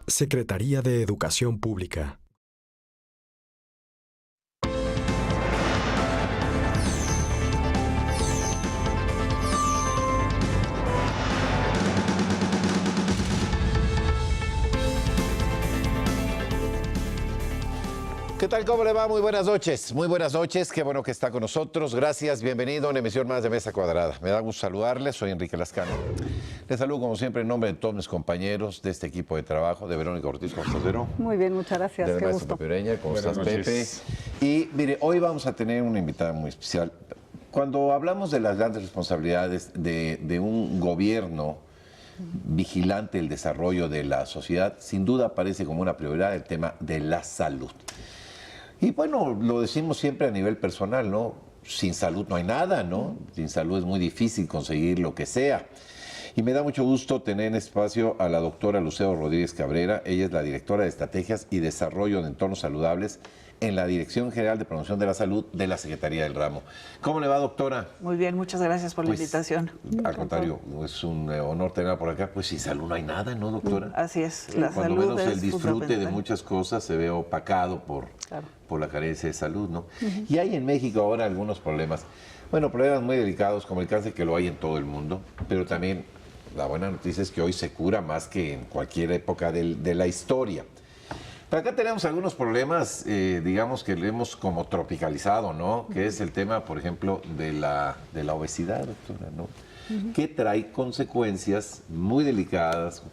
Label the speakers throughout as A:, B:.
A: Secretaría de Educación Pública.
B: ¿Qué tal? ¿Cómo le va? Muy buenas noches. Muy buenas noches. Qué bueno que está con nosotros. Gracias. Bienvenido a una emisión más de Mesa Cuadrada. Me da gusto saludarle. Soy Enrique Lascano. Les saludo, como siempre, en nombre de todos mis compañeros de este equipo de trabajo, de Verónica Ortiz. ¿Cómo estás, Vero?
C: Muy bien, muchas gracias.
B: De
C: Qué
B: maestro
C: gusto.
B: Pepe Ureña. ¿Cómo
D: Buenas
B: estás,
D: noches.
B: Pepe? Y mire, hoy vamos a tener una invitada muy especial. Cuando hablamos de las grandes responsabilidades de un gobierno vigilante del desarrollo de la sociedad, sin duda aparece como una prioridad el tema de la salud. Y bueno, lo decimos siempre a nivel personal, ¿no? Sin salud no hay nada, ¿no? Sin salud es muy difícil conseguir lo que sea. Y me da mucho gusto tener en espacio a la doctora Lucero Rodríguez Cabrera. Ella es la directora de Estrategias y Desarrollo de Entornos Saludables en la Dirección General de Promoción de la Salud de la Secretaría del Ramo. ¿Cómo le va, doctora?
E: Muy bien, muchas gracias por la invitación.
B: Al contrario, es un honor tenerla por acá. Pues sin salud no hay nada, ¿no, doctora?
E: Así es, la
B: Cuando
E: salud
B: menos
E: es
B: el disfrute de
E: fundamental.
B: muchas cosas se ve opacado por la carencia de salud, ¿no? Y hay en México ahora algunos problemas. Bueno, problemas muy delicados como el cáncer, que lo hay en todo el mundo, pero también la buena noticia es que hoy se cura más que en cualquier época de la historia. Pero acá tenemos algunos problemas, digamos que lo hemos como tropicalizado, ¿no? Que es el tema, por ejemplo, de la obesidad, doctora, ¿no? Que trae consecuencias muy delicadas,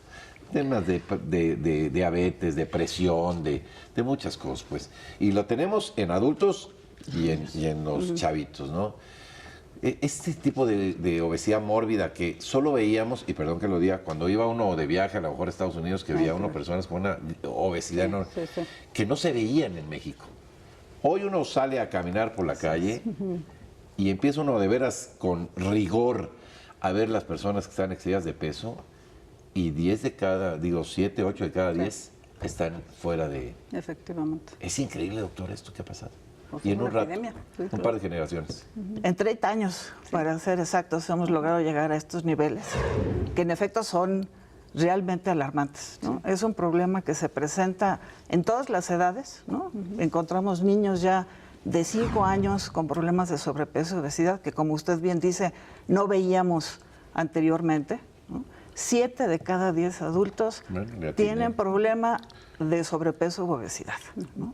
B: temas de diabetes, de presión, de muchas cosas, pues. Y lo tenemos en adultos y en los chavitos, ¿no? Este tipo de obesidad mórbida que solo veíamos, y perdón que lo diga, cuando iba uno de viaje a lo mejor a Estados Unidos, que veía uno personas con una obesidad enorme, que no se veían en México. Hoy uno sale a caminar por la calle y empieza uno de veras con rigor a ver las personas que están excedidas de peso, y 7, 8 de cada 10 están fuera de...
C: Efectivamente.
B: Es increíble, doctor, esto que ha pasado.
C: Pues
B: Y en
C: una
B: un rato,
C: epidemia. Sí,
B: un
C: claro.
B: par de generaciones.
E: En 30 años, para ser exactos, hemos logrado llegar a estos niveles, que en efecto son realmente alarmantes, ¿no? Es un problema que se presenta en todas las edades, ¿no? Encontramos niños ya de 5 años con problemas de sobrepeso y obesidad, que como usted bien dice, no veíamos anteriormente, ¿no? 7 de cada 10 adultos tienen problema de sobrepeso u obesidad, ¿no?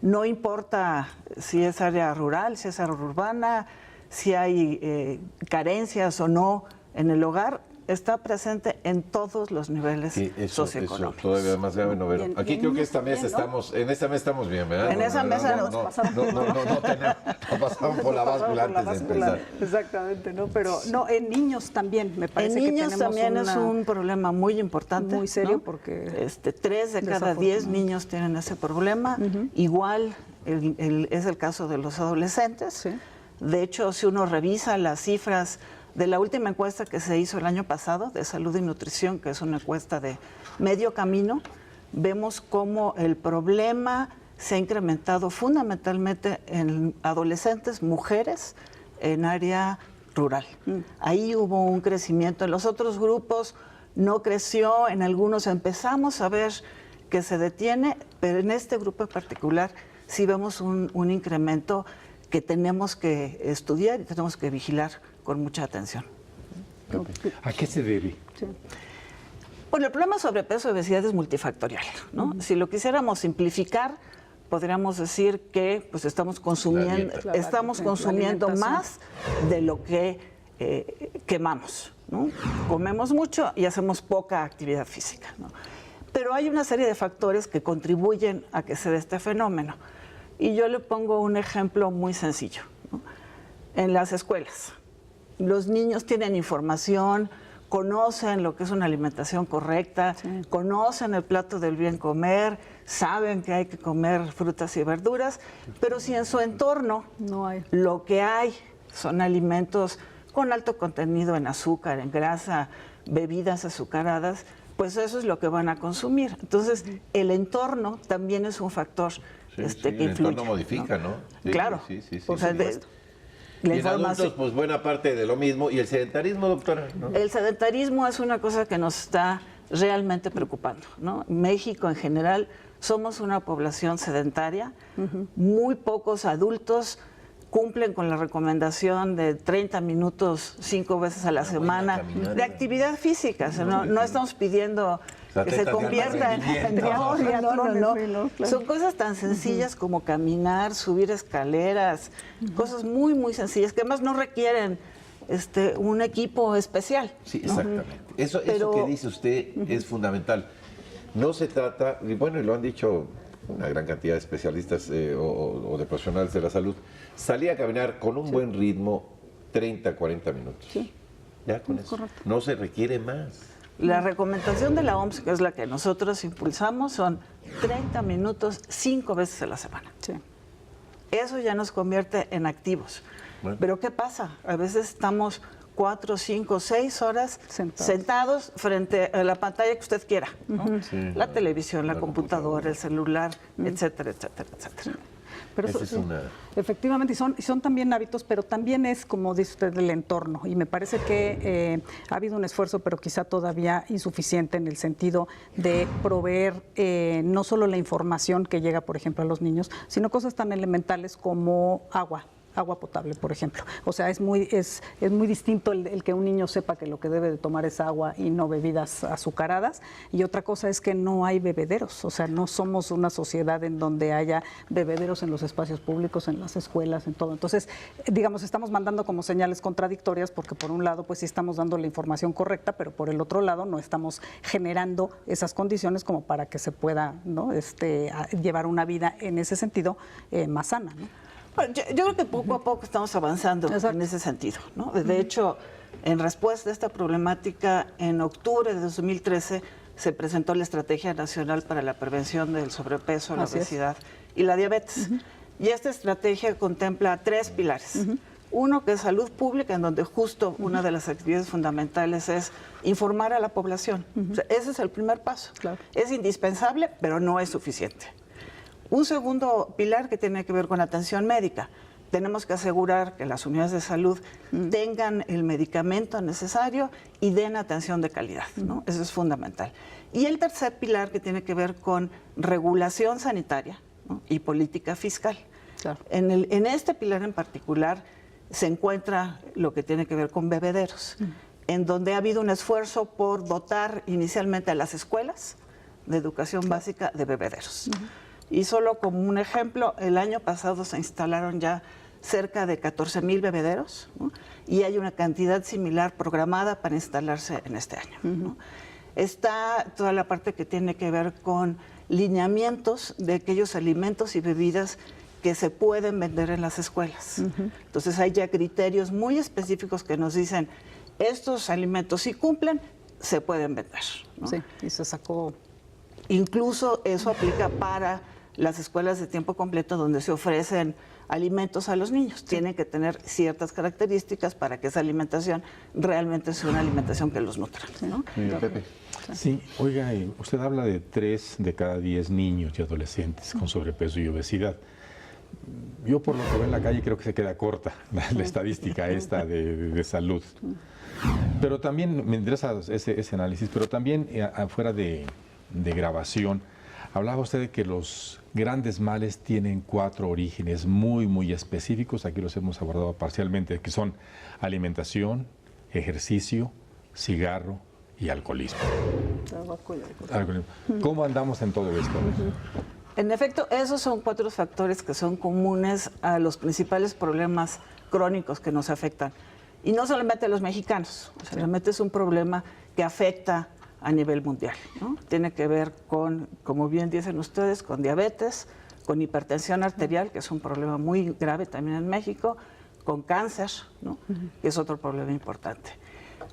E: No importa si es área rural, si es área urbana, si hay carencias o no en el hogar, está presente en todos los niveles socioeconómicos.
B: Eso todavía más grave, no, Vero. Aquí creo que esta mesa estamos, en esta mesa estamos bien, ¿verdad?
E: En esa mesa
B: no pasamos por la báscula antes de empezar.
C: Exactamente, ¿no? Pero no, en niños también, me parece
E: En
C: que
E: niños
C: tenemos
E: también es un problema muy importante.
C: muy serio,
E: ¿no?
C: porque
E: 3 de cada 10 niños tienen ese problema. Igual es el caso de los adolescentes.
C: Sí.
E: De hecho, si uno revisa las cifras de la última encuesta que se hizo el año pasado de salud y nutrición, que es una encuesta de medio camino, vemos cómo el problema se ha incrementado fundamentalmente en adolescentes, mujeres, en área rural. Ahí hubo un crecimiento. En los otros grupos no creció, en algunos empezamos a ver que se detiene, pero en este grupo en particular sí vemos un incremento que tenemos que estudiar y tenemos que vigilar con mucha atención.
D: ¿A qué se debe?
C: Sí.
E: Bueno, el problema de sobrepeso y obesidad es multifactorial, ¿no? Si lo quisiéramos simplificar, podríamos decir que pues estamos consumiendo,
C: alimentación.
E: más de lo que quemamos, ¿no? Comemos mucho y hacemos poca actividad física, ¿no? Pero hay una serie de factores que contribuyen a que se dé este fenómeno. Y yo le pongo un ejemplo muy sencillo, ¿no? En las escuelas, los niños tienen información, conocen lo que es una alimentación correcta, conocen el plato del bien comer, saben que hay que comer frutas y verduras, pero si en su entorno
C: No hay.
E: lo que hay son alimentos con alto contenido en azúcar, en grasa, bebidas azucaradas, pues eso es lo que van a consumir. Entonces, el entorno también es un factor que
B: el
E: influye.
B: entorno modifica, ¿no? Sí,
E: Claro.
B: sí,
E: O sea, la
B: y en
E: información.
B: adultos, pues buena parte de lo mismo. ¿Y el sedentarismo, doctora? ¿No?
E: El sedentarismo es una cosa que nos está realmente preocupando, ¿no? México en general somos una población sedentaria, muy pocos adultos cumplen con la recomendación de 30 minutos 5 veces a la semana de actividad física. O sea, no estamos pidiendo que se convierta en no. Son cosas tan sencillas como caminar, subir escaleras, cosas muy, muy sencillas que además no requieren un equipo especial.
B: Sí, exactamente. Eso que dice usted es fundamental. No se trata, y bueno, y lo han dicho una gran cantidad de especialistas o de profesionales de la salud, salir a caminar con un buen ritmo 30, 40 minutos. Sí. Ya con eso. Correcto. No se requiere más.
E: La recomendación de la OMS, que es la que nosotros impulsamos, son 30 minutos 5 veces a la semana. Sí. Eso ya nos convierte en activos. Bueno. Pero ¿qué pasa? A veces estamos 4, 5, 6 horas sentados frente a la pantalla que usted quiera, ¿no? Sí, la televisión, la computadora, el celular, etcétera, etcétera, etcétera.
C: Pero eso, es efectivamente, y son también hábitos, pero también es, como dice usted, el entorno. Y me parece que ha habido un esfuerzo, pero quizá todavía insuficiente en el sentido de proveer no solo la información que llega, por ejemplo, a los niños, sino cosas tan elementales como agua potable, por ejemplo. O sea, es muy distinto el que un niño sepa que lo que debe de tomar es agua y no bebidas azucaradas. Y otra cosa es que no hay bebederos. O sea, no somos una sociedad en donde haya bebederos en los espacios públicos, en las escuelas, en todo. Entonces, digamos, estamos mandando como señales contradictorias porque por un lado, pues sí estamos dando la información correcta, pero por el otro lado no estamos generando esas condiciones como para que se pueda, ¿no? Llevar una vida en ese sentido más sana, ¿no?
E: Bueno, yo creo que poco a poco estamos avanzando en ese sentido, ¿no? De hecho, en respuesta a esta problemática, en octubre de 2013 se presentó la Estrategia Nacional para la Prevención del Sobrepeso, la Obesidad y la Diabetes. Y esta estrategia contempla 3 pilares. Uno que es salud pública, en donde justo una de las actividades fundamentales es informar a la población. O sea, ese es el primer paso. Claro. Es indispensable, pero no es suficiente. Un segundo pilar que tiene que ver con atención médica. Tenemos que asegurar que las unidades de salud tengan el medicamento necesario y den atención de calidad, ¿no? Eso es fundamental. Y el tercer pilar que tiene que ver con regulación sanitaria, ¿no? Y política fiscal. Claro. En este pilar en particular se encuentra lo que tiene que ver con bebederos, en donde ha habido un esfuerzo por dotar inicialmente a las escuelas de educación básica de bebederos. Y solo como un ejemplo, el año pasado se instalaron ya cerca de 14,000 bebederos, ¿no? Y hay una cantidad similar programada para instalarse en este año, ¿no? Está toda la parte que tiene que ver con lineamientos de aquellos alimentos y bebidas que se pueden vender en las escuelas. Entonces hay ya criterios muy específicos que nos dicen, estos alimentos si cumplen, se pueden vender, ¿no?
C: Sí, y se sacó.
E: Incluso eso aplica para las escuelas de tiempo completo donde se ofrecen alimentos a los niños. Tienen que tener ciertas características para que esa alimentación realmente sea una alimentación que los nutra, ¿no?
B: Pepe.
D: Sí, oiga, usted habla de 3 de cada 10 niños y adolescentes con sobrepeso y obesidad. Yo por lo que veo en la calle creo que se queda corta la estadística esta de salud. Pero también me interesa ese análisis, pero también afuera de grabación, hablaba usted de que los grandes males tienen 4 orígenes muy, muy específicos. Aquí los hemos abordado parcialmente, que son alimentación, ejercicio, cigarro y alcoholismo. ¿Cómo andamos en todo esto?
E: En efecto, esos son 4 factores que son comunes a los principales problemas crónicos que nos afectan. Y no solamente a los mexicanos, o sea, realmente es un problema que afecta a nivel mundial, ¿no? Tiene que ver con, como bien dicen ustedes, con diabetes, con hipertensión arterial, que es un problema muy grave también en México, con cáncer, ¿no? Que es otro problema importante.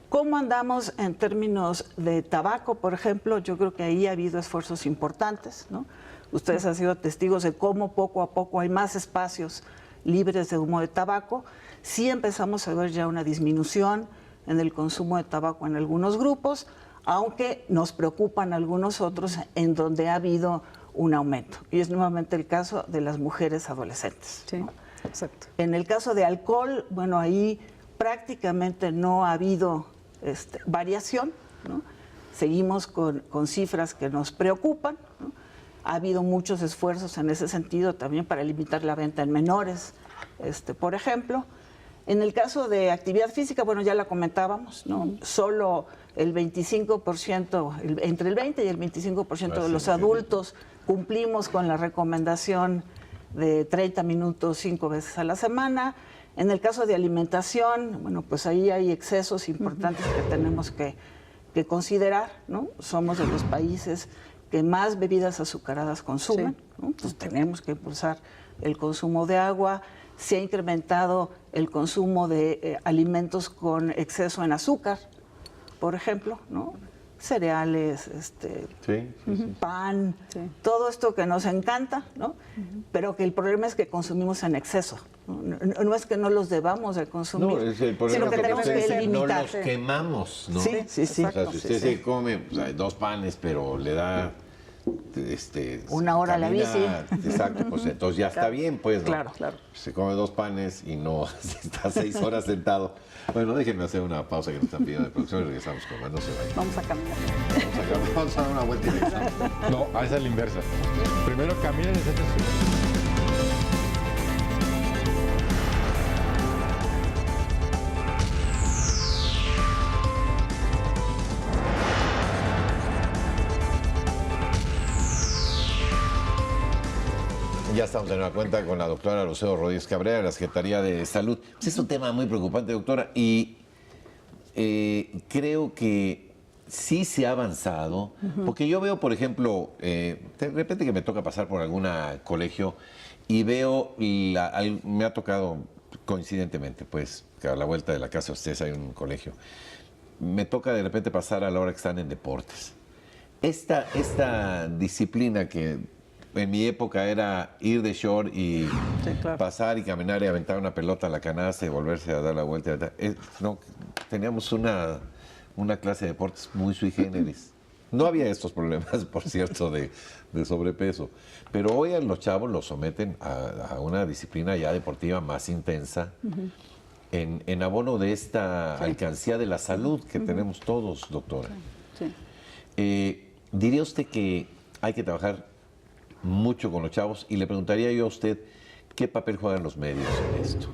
E: ¿Cómo andamos en términos de tabaco, por ejemplo? Yo creo que ahí ha habido esfuerzos importantes, ¿no? Ustedes han sido testigos de cómo poco a poco hay más espacios libres de humo de tabaco. Sí empezamos a ver ya una disminución en el consumo de tabaco en algunos grupos, aunque nos preocupan algunos otros en donde ha habido un aumento. Y es nuevamente el caso de las mujeres adolescentes, ¿no?
C: Exacto.
E: En el caso de alcohol, bueno, ahí prácticamente no ha habido variación, ¿no? Seguimos con cifras que nos preocupan, ¿no? Ha habido muchos esfuerzos en ese sentido también para limitar la venta en menores, por ejemplo. En el caso de actividad física, bueno, ya la comentábamos, ¿no? Solo el 25%, entre el 20 y el 25% de los adultos cumplimos con la recomendación de 30 minutos 5 veces a la semana. En el caso de alimentación, bueno, pues ahí hay excesos importantes que tenemos que considerar, ¿no? Somos de los países que más bebidas azucaradas consumen, ¿no? Entonces tenemos que impulsar el consumo de agua. Se ha incrementado el consumo de alimentos con exceso en azúcar, por ejemplo, ¿no? Cereales, pan, todo esto que nos encanta, ¿no? Pero que el problema es que consumimos en exceso. No es que no los debamos de consumir, sino que tenemos que limitar.
B: No los quemamos, ¿no?
E: Sí.
B: O sea, si usted se come pues, 2 panes, pero le da...
E: una hora a la bici.
B: Exacto, pues entonces ya está bien, pues, ¿no?
E: Claro.
B: Se come 2 panes y no está 6 horas sentado. Bueno, déjenme hacer una pausa que nos están pidiendo de producción y regresamos con más. No se vayan.
C: Vamos a caminar.
B: Vamos a dar una vuelta y regresamos.
D: No, esa es la inversa. Primero caminen y siéntense.
B: Ya estamos en una cuenta con la doctora Lucero Rodríguez Cabrera de la Secretaría de Salud. Pues es un tema muy preocupante, doctora, y creo que sí se ha avanzado, porque yo veo, por ejemplo, de repente que me toca pasar por algún colegio y veo, me ha tocado coincidentemente, pues, que a la vuelta de la casa de ustedes hay un colegio, me toca de repente pasar a la hora que están en deportes. Esta disciplina que en mi época era ir de short y pasar y caminar y aventar una pelota a la canasta y volverse a dar la vuelta. No, teníamos una clase de deportes muy sui generis. No había estos problemas, por cierto, de sobrepeso. Pero hoy a los chavos los someten a una disciplina ya deportiva más intensa en abono de esta alcancía de la salud que tenemos todos, doctora. ¿Diría usted que hay que trabajar mucho con los chavos? Y le preguntaría yo a usted, ¿qué papel juegan los medios en esto?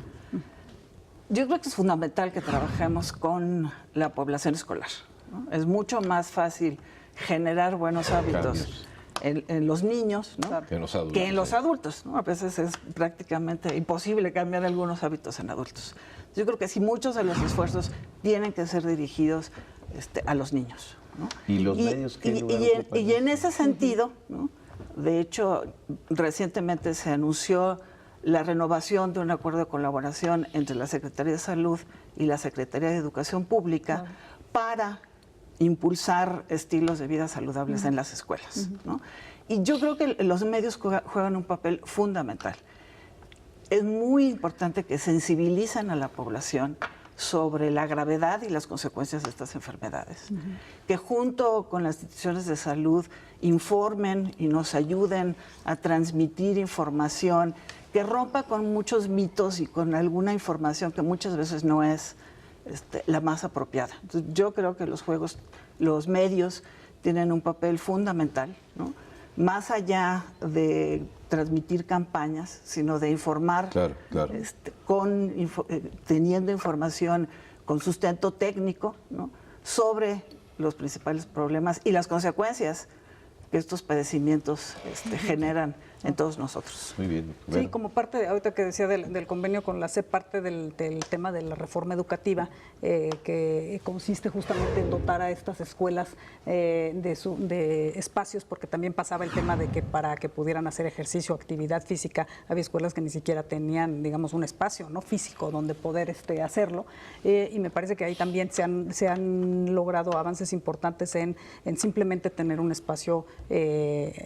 E: Yo creo que es fundamental que trabajemos con la población escolar, ¿no? Es mucho más fácil generar buenos hábitos en los niños, ¿no?
B: que en los adultos,
E: ¿no? A veces es prácticamente imposible cambiar algunos hábitos en adultos. Yo creo que sí, muchos de los esfuerzos tienen que ser dirigidos a los niños, ¿no?
B: ¿Y los medios qué lugar ocupan?
E: Y en ese sentido, ¿no? De hecho, recientemente se anunció la renovación de un acuerdo de colaboración entre la Secretaría de Salud y la Secretaría de Educación Pública para impulsar estilos de vida saludables en las escuelas, ¿no? Y yo creo que los medios juegan un papel fundamental. Es muy importante que sensibilicen a la población sobre la gravedad y las consecuencias de estas enfermedades, que junto con las instituciones de salud informen y nos ayuden a transmitir información, que rompa con muchos mitos y con alguna información que muchas veces no es la más apropiada. Entonces, yo creo que los medios tienen un papel fundamental, ¿no? Más allá de transmitir campañas, sino de informar, teniendo información con sustento técnico, ¿no? Sobre los principales problemas y las consecuencias que estos padecimientos generan en todos nosotros.
B: Muy bien.
C: Bueno. Sí, como parte, ahorita que decía del convenio con la SEP, parte del tema de la reforma educativa, que consiste justamente en dotar a estas escuelas de espacios, porque también pasaba el tema de que para que pudieran hacer ejercicio o actividad física, había escuelas que ni siquiera tenían, digamos, un espacio, ¿no?, físico donde poder hacerlo, y me parece que ahí también se han logrado avances importantes en simplemente tener un espacio,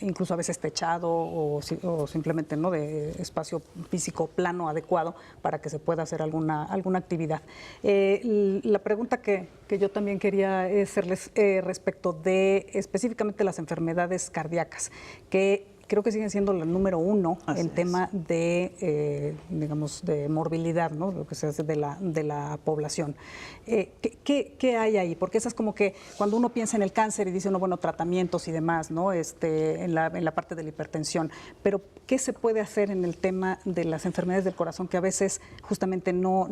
C: incluso a veces techado o simplemente no de espacio físico plano adecuado para que se pueda hacer alguna actividad. La pregunta que yo también quería hacerles respecto de específicamente las enfermedades cardíacas, que creo que siguen siendo la número 1
E: Así
C: en
E: es.
C: tema de, digamos, de morbilidad, ¿no? Lo que se hace de la población. ¿Qué hay ahí? Porque esa es como que cuando uno piensa en el cáncer y dice uno, bueno, tratamientos y demás, ¿no? En la parte de la hipertensión. Pero, ¿qué se puede hacer en el tema de las enfermedades del corazón que a veces justamente no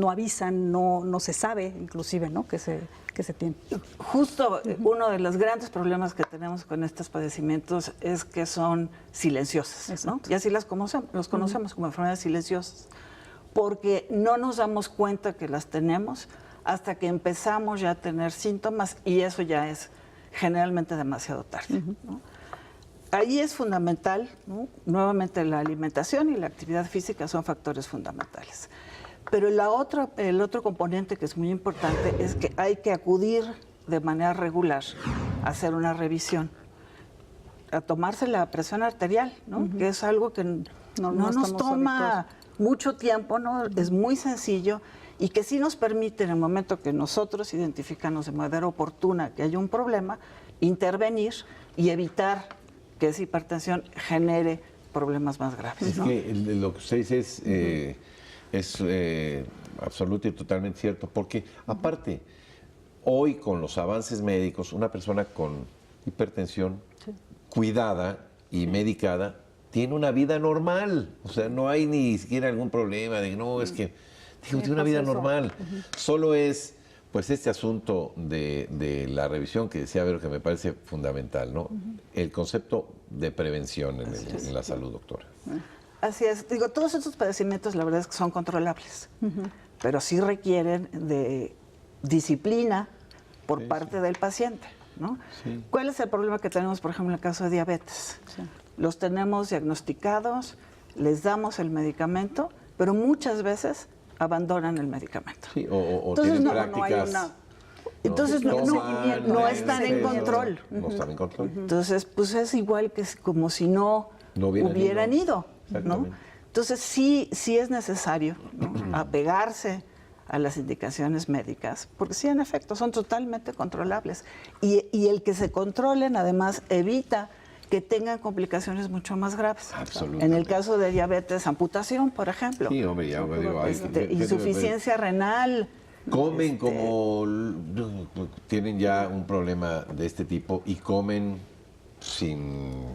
C: avisan, no se sabe, inclusive, ¿no? Que se tiene.
E: Justo uno de los grandes problemas que tenemos con estos padecimientos es que son silenciosas, ¿no? Y así los conocemos como enfermedades silenciosas, porque no nos damos cuenta que las tenemos hasta que empezamos ya a tener síntomas y eso ya es generalmente demasiado tarde, ¿no? Ahí es fundamental, ¿no? Nuevamente la alimentación y la actividad física son factores fundamentales. Pero el otro componente que es muy importante es que hay que acudir de manera regular a hacer una revisión, a tomarse la presión arterial, ¿no? Que es algo que no nos toma mucho tiempo, ¿no? Es muy sencillo y que sí nos permite en el momento que nosotros identificamos de manera oportuna que hay un problema, intervenir y evitar que esa hipertensión genere problemas más graves, ¿no?
B: Es que lo que usted dice es absoluto y totalmente cierto, porque aparte, hoy con los avances médicos, una persona con hipertensión cuidada y medicada tiene una vida normal, o sea, no hay ni siquiera algún problema de no, es que tiene una vida normal, solo es pues este asunto de la revisión que decía Vero, que me parece fundamental, ¿no? El concepto de prevención en la salud, doctora.
E: Así es. Digo, todos estos padecimientos la verdad es que son controlables, pero sí requieren de disciplina por parte del paciente, ¿no? Sí. ¿Cuál es el problema que tenemos, por ejemplo, en el caso de diabetes? Sí. Los tenemos diagnosticados, les damos el medicamento, pero muchas veces abandonan el medicamento.
B: Sí, o tienen prácticas...
E: Entonces no están en control.
B: No están en control.
E: Entonces, pues es igual que como si no hubieran ido. ¿No? Entonces sí es necesario, ¿no? apegarse a las indicaciones médicas, porque sí, en efecto, son totalmente controlables. Y el que se controlen, además, evita que tengan complicaciones mucho más graves.
B: Absolutamente.
E: En el caso de diabetes, amputación, por ejemplo.
B: Sí, hombre, ya digo,
E: insuficiencia renal.
B: Comen como... tienen ya un problema de este tipo y comen sin...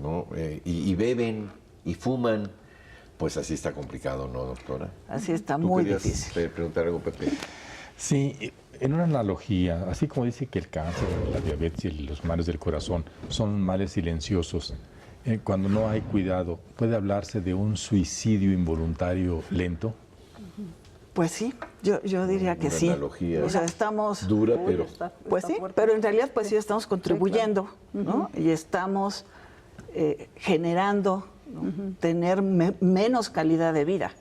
B: ¿no? Y beben y fuman, pues así está complicado, ¿no, doctora?
E: Así está muy difícil.
B: Preguntar algo, Pepe.
D: Sí, en una analogía, así como dice que el cáncer, la diabetes y los males del corazón son males silenciosos, cuando no hay cuidado, ¿puede hablarse de un suicidio involuntario lento?
E: Pues sí, yo diría que sí.
B: Analogía,
E: o sea, estamos...
B: dura, pero...
E: Pues sí, pero en realidad pues sí estamos contribuyendo, ¿no? Y estamos generando, ¿no? Tener menos calidad de vida,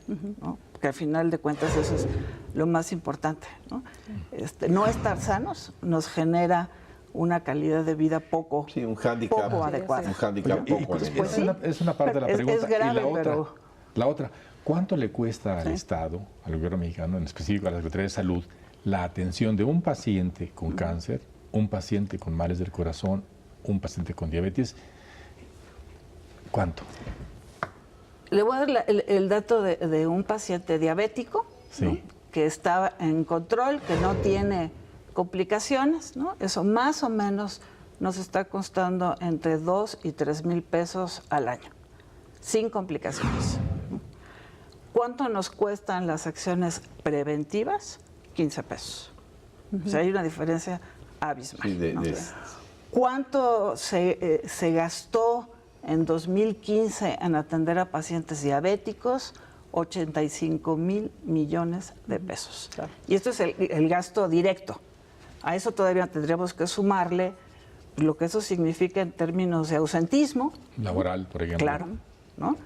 E: ¿no? Que al final de cuentas eso es lo más importante, ¿no? No estar sanos nos genera una calidad de vida poco adecuada.
B: Un hándicap poco adecuado.
D: Es una parte de la pregunta.
E: Es grave,
D: y la otra, ¿cuánto le cuesta al Estado, al gobierno mexicano, en específico a la Secretaría de Salud, la atención de un paciente con cáncer, un paciente con males del corazón, un paciente con diabetes? ¿Cuánto?
E: Le voy a dar el dato de un paciente diabético,
D: sí,
E: ¿no? Que está en control, que no tiene complicaciones, ¿no? Eso más o menos nos está costando entre 2 y 3 mil pesos al año, sin complicaciones. ¿Cuánto nos cuestan las acciones preventivas? 15 pesos. O sea, hay una diferencia abismal.
B: Sí,
E: ¿no? ¿Cuánto se gastó en 2015 en atender a pacientes diabéticos? 85 mil millones de pesos. Claro. Y esto es el gasto directo. A eso todavía tendríamos que sumarle lo que eso significa en términos de ausentismo.
D: Laboral, por ejemplo.
E: Claro, ¿no?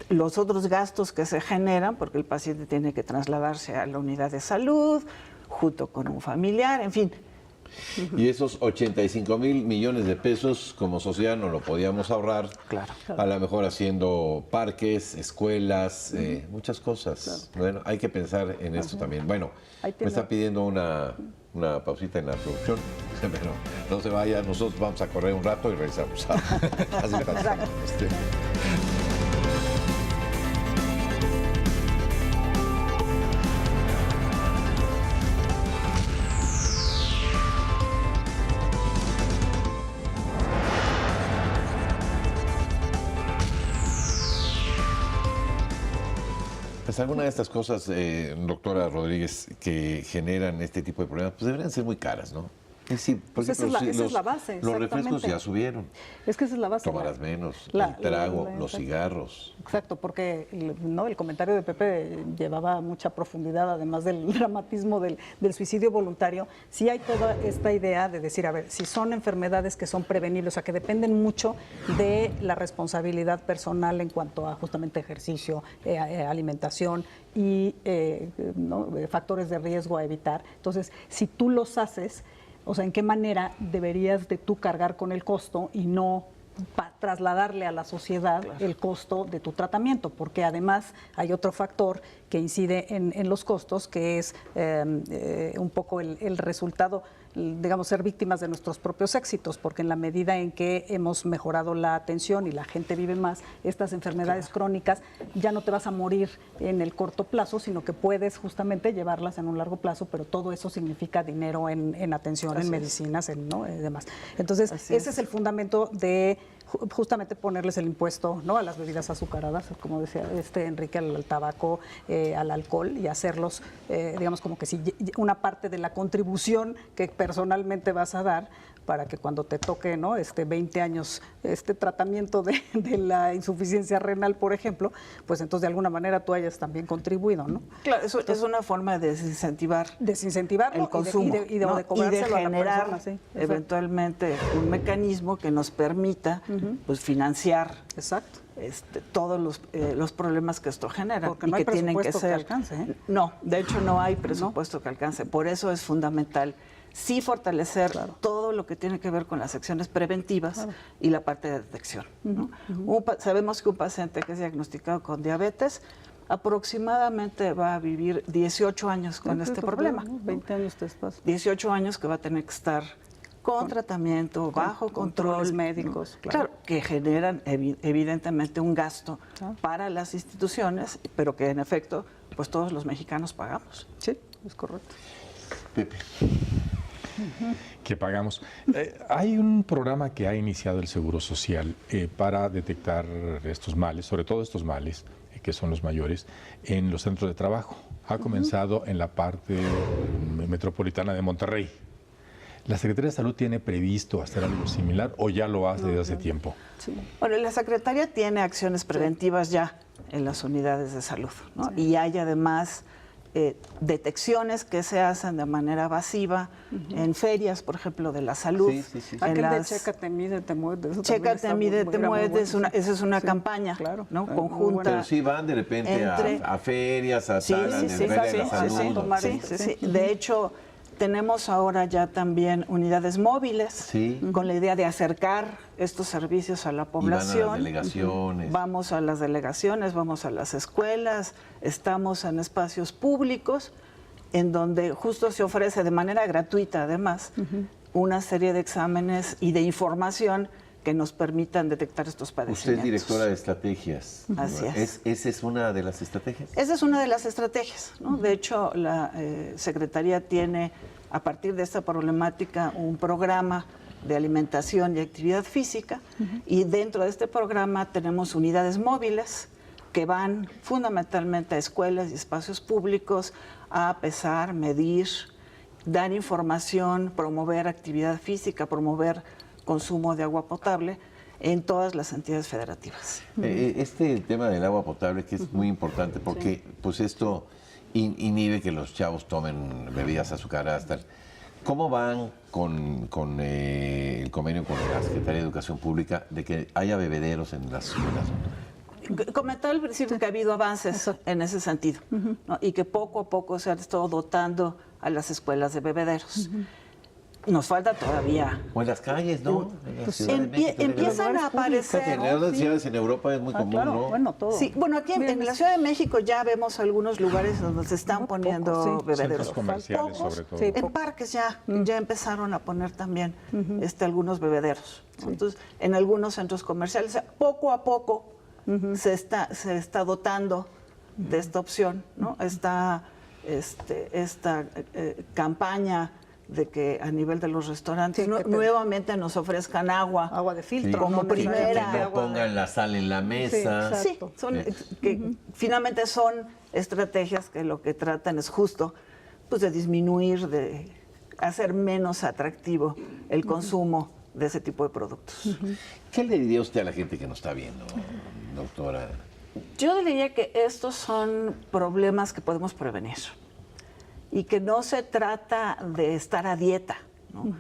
E: Los otros gastos que se generan, porque el paciente tiene que trasladarse a la unidad de salud, junto con un familiar, en fin.
B: Y esos 85 mil millones de pesos como sociedad no lo podíamos ahorrar,
E: claro.
B: A lo mejor haciendo parques, escuelas, muchas cosas. Claro. Bueno, hay que pensar en esto también. Bueno, me está pidiendo una una pausita en la producción, pero no se vaya, nosotros vamos a correr un rato y regresamos. Así pasamos. Pues algunas de estas cosas, doctora Rodríguez, que generan este tipo de problemas, pues deberían ser muy caras, ¿no? Es decir, por ejemplo,
C: esa es la base,
B: los refrescos ya subieron.
C: Es que esa es la base.
B: Tomarás menos, el trago, los cigarros.
C: Exacto, porque el comentario de Pepe llevaba mucha profundidad, además del dramatismo del suicidio voluntario. Sí hay toda esta idea de decir, a ver, si son enfermedades que son prevenibles, o sea, que dependen mucho de la responsabilidad personal en cuanto a justamente ejercicio, alimentación y factores de riesgo a evitar. Entonces, si tú los haces, o sea, ¿en qué manera deberías de tú cargar con el costo y no trasladarle a la sociedad el costo de tu tratamiento? Porque además hay otro factor que incide en los costos, que es un poco el resultado, digamos, ser víctimas de nuestros propios éxitos, porque en la medida en que hemos mejorado la atención y la gente vive más, estas enfermedades crónicas ya no te vas a morir en el corto plazo, sino que puedes justamente llevarlas en un largo plazo, pero todo eso significa dinero en atención, en medicinas, en demás. Entonces, ese es el fundamento de justamente ponerles el impuesto, ¿no?, a las bebidas azucaradas, como decía Enrique, al tabaco, al alcohol, y hacerlos, digamos, como que si una parte de la contribución que personalmente vas a dar para que cuando te toque, ¿no?, 20 años tratamiento de la insuficiencia renal, por ejemplo, pues entonces de alguna manera tú hayas también contribuido, ¿no?
E: Claro, eso es una forma de desincentivar el consumo
C: y de cobrárselo a la
E: generar
C: persona, sí,
E: eventualmente un mecanismo que nos permita pues financiar todos los problemas que esto genera.
C: Porque no hay
E: que tienen que
C: presupuesto
E: ser.
C: que alcance, ¿eh?
E: No, de hecho no hay presupuesto que alcance. Por eso es fundamental sí fortalecer todo lo que tiene que ver con las acciones preventivas y la parte de detección, ¿no? Sabemos que un paciente que es diagnosticado con diabetes aproximadamente va a vivir 18 años con este problema.
C: 20 años después.
E: 18 años que va a tener que estar con tratamiento, bajo control,
C: médicos.
E: Claro, que generan evidentemente un gasto para las instituciones, pero que en efecto, pues todos los mexicanos pagamos.
C: Sí, es correcto.
B: Pepe.
D: Que pagamos. Hay un programa que ha iniciado el Seguro Social para detectar estos males, sobre todo estos males, que son los mayores, en los centros de trabajo. Ha comenzado en la parte metropolitana de Monterrey. ¿La Secretaría de Salud tiene previsto hacer algo similar o ya lo hace desde hace tiempo?
C: Sí.
E: Bueno, la Secretaría tiene acciones preventivas ya en las unidades de salud, ¿no? Y hay además detecciones que se hacen de manera masiva en ferias, por ejemplo, de la salud.
C: Aquel de Chécate, mide, te mueves.
E: Chécate, mide, te mueves, esa es una campaña, ¿no?, conjunta.
B: Pero sí van de repente a ferias, a salas de la salud.
E: De hecho, tenemos ahora ya también unidades móviles con la idea de acercar estos servicios a la población.
B: Y van a las delegaciones.
E: Vamos a las delegaciones, vamos a las escuelas, estamos en espacios públicos en donde justo se ofrece de manera gratuita, además, una serie de exámenes y de información que nos permitan detectar estos padecimientos.
B: Usted es directora de estrategias.
E: Así es.
B: ¿Esa es una de las estrategias?
E: Esa es una de las estrategias, ¿no? De hecho, la Secretaría tiene, a partir de esta problemática, un programa de alimentación y actividad física, y dentro de este programa tenemos unidades móviles que van fundamentalmente a escuelas y espacios públicos a pesar, medir, dar información, promover actividad física, promover consumo de agua potable en todas las entidades federativas.
B: Este tema del agua potable que es muy importante porque pues esto inhibe que los chavos tomen bebidas azucaradas. Tal. ¿Cómo van con el convenio con la Secretaría de Educación Pública de que haya bebederos en las escuelas?
E: Comentaba al principio que ha habido avances en ese sentido, ¿no? Y que poco a poco se ha estado dotando a las escuelas de bebederos. nos falta todavía.
B: O en las calles, ¿no? En la Ciudad de México,
E: Empiezan a aparecer.
B: en las ciudades en Europa es muy común,
C: claro,
B: ¿no?
C: bueno, todo.
E: Sí, bueno, aquí en la Ciudad de México ya vemos algunos lugares donde se están poniendo
C: pocos, sí.
E: bebederos.
D: Centros comerciales,
E: Pocos.
D: sobre todo.
C: Sí.
E: En parques ya empezaron a poner también algunos bebederos. ¿No? Entonces, en algunos centros comerciales, o sea, poco a poco se está dotando de esta opción, ¿no? Esta campaña de que a nivel de los restaurantes
C: Sí,
E: nuevamente nos ofrezcan agua.
C: Agua de filtro.
E: Sí, como
C: no necesariamente
E: primera.
B: Que no
C: agua de-
B: pongan la sal en la mesa.
C: Sí,
E: Sí,
C: exacto.
E: son, que finalmente son estrategias que lo que tratan es justo pues, de disminuir, de hacer menos atractivo el consumo de ese tipo de productos.
B: ¿Qué le diría usted a la gente que nos está viendo, doctora?
E: Yo diría que estos son problemas que podemos prevenir y que no se trata de estar a dieta, ¿no?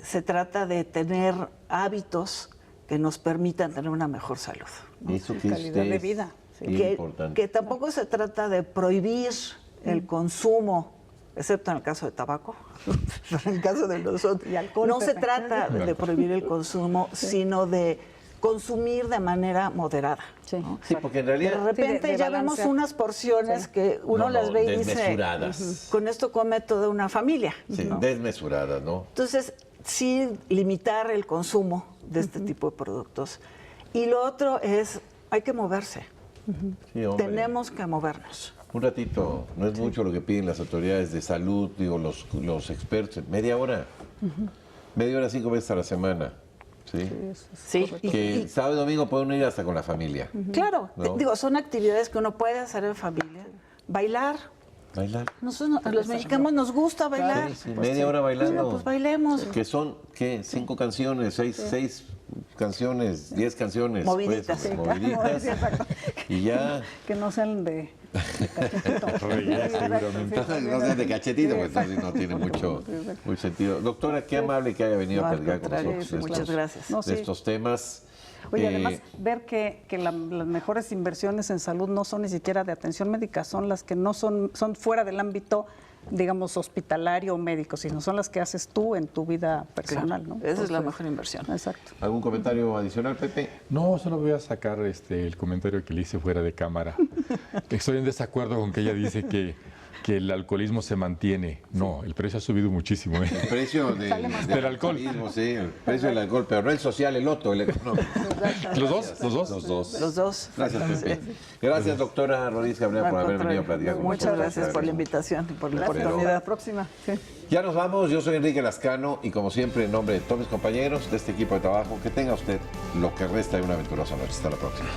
E: Se trata de tener hábitos que nos permitan tener una mejor salud.
B: Eso que
C: calidad
B: usted
C: de
B: es
C: vida, sí.
B: bien importante.
E: Que tampoco se trata de prohibir el consumo, excepto en el caso de tabaco, pero en el caso de los otros.
C: Y alcohol,
E: no se
C: Pepe.
E: trata de prohibir el consumo, sino de consumir de manera moderada.
C: Sí.
E: ¿no?
B: Sí, porque en realidad...
E: De repente
C: de
E: ya vemos
C: balancear.
E: unas porciones que uno
B: No,
E: las ve y dice,
B: desmesuradas.
E: con esto come toda una familia.
B: Sí,
E: ¿no?
B: desmesuradas, ¿no?
E: Entonces, sí limitar el consumo de este tipo de productos. Y lo otro es, hay que moverse.
B: Sí, hombre.
E: Tenemos que movernos.
B: Un ratito, no es mucho lo que piden las autoridades de salud, digo, los expertos, media hora. Media hora 5 veces a la semana. ¿Sí?
E: Sí,
B: Que sábado y domingo pueden ir hasta con la familia.
E: claro,
B: ¿No?
E: digo, son actividades que uno puede hacer en familia. Bailar.
B: Bailar.
E: Nosotros, a los mexicanos nos gusta bailar.
B: Sí, sí, media hora bailando.
E: Pues bailemos.
B: Que son, ¿qué? 5 canciones, 6 canciones, 10 canciones.
E: Moviditas.
B: Pues,
E: Sí,
B: moviditas.
C: Sí, exacto.
B: Y ya.
C: Que no sean de cachetito.
D: Reggae, seguramente.
B: No sean de cachetito, pues entonces no tiene mucho sentido. Doctora, qué amable que haya venido
E: No,
B: a
E: al
B: platicar con
E: contrario,
B: nosotros de
E: muchas
B: estos-
E: gracias.
C: No,
B: de
C: sí.
B: estos temas.
C: Oye, además, ver que las mejores inversiones en salud no son ni siquiera de atención médica, son las que no son fuera del ámbito, digamos, hospitalario o médico, sino son las que haces tú en tu vida personal, ¿no?
E: Esa es la
C: Entonces,
E: mejor inversión.
C: Exacto.
B: ¿Algún comentario adicional, Pepe?
D: No, solo voy a sacar el comentario que le hice fuera de cámara. Estoy en desacuerdo con que ella dice que el alcoholismo se mantiene. No, el precio ha subido muchísimo.
B: El precio del
D: alcohol.
B: alcoholismo, sí, el precio del alcohol, pero no el social, el otro, el económico.
D: ¿Los dos? ¿Los dos?
B: Los dos.
E: Los dos.
B: Gracias, Pepe. Gracias, doctora Rodríguez Cabrera, por
E: Al
B: haber venido a platicar con
E: Muchas
B: nosotros.
E: gracias por la invitación y por la
C: Hasta
E: oportunidad.
C: la próxima. Sí.
B: Ya nos vamos, yo soy Enrique Lascano y como siempre, en nombre de todos mis compañeros de este equipo de trabajo, que tenga usted lo que resta de una aventurosa noche. Hasta la próxima.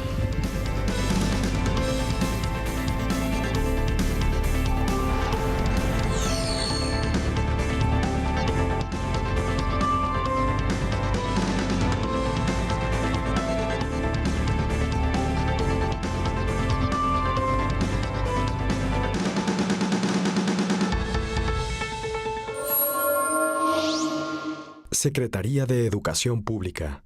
A: Secretaría de Educación Pública.